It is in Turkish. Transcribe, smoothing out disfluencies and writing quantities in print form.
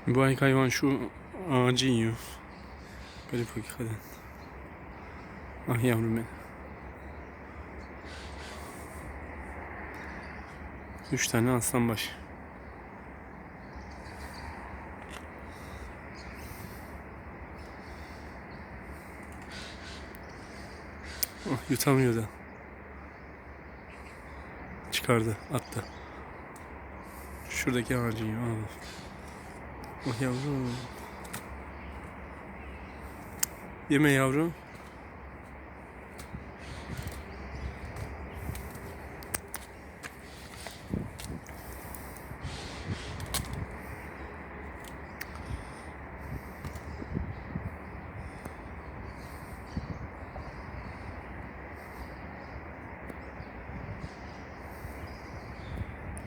Mübarek hayvan şu ağacı yiyor. Garip hakikaten. Ah yavrum benim. 3 tane aslanbaş. Ah, yutamıyor da. Çıkardı, attı. Şuradaki ağacı yiyor. Ah yavrum. Yeme yavrum.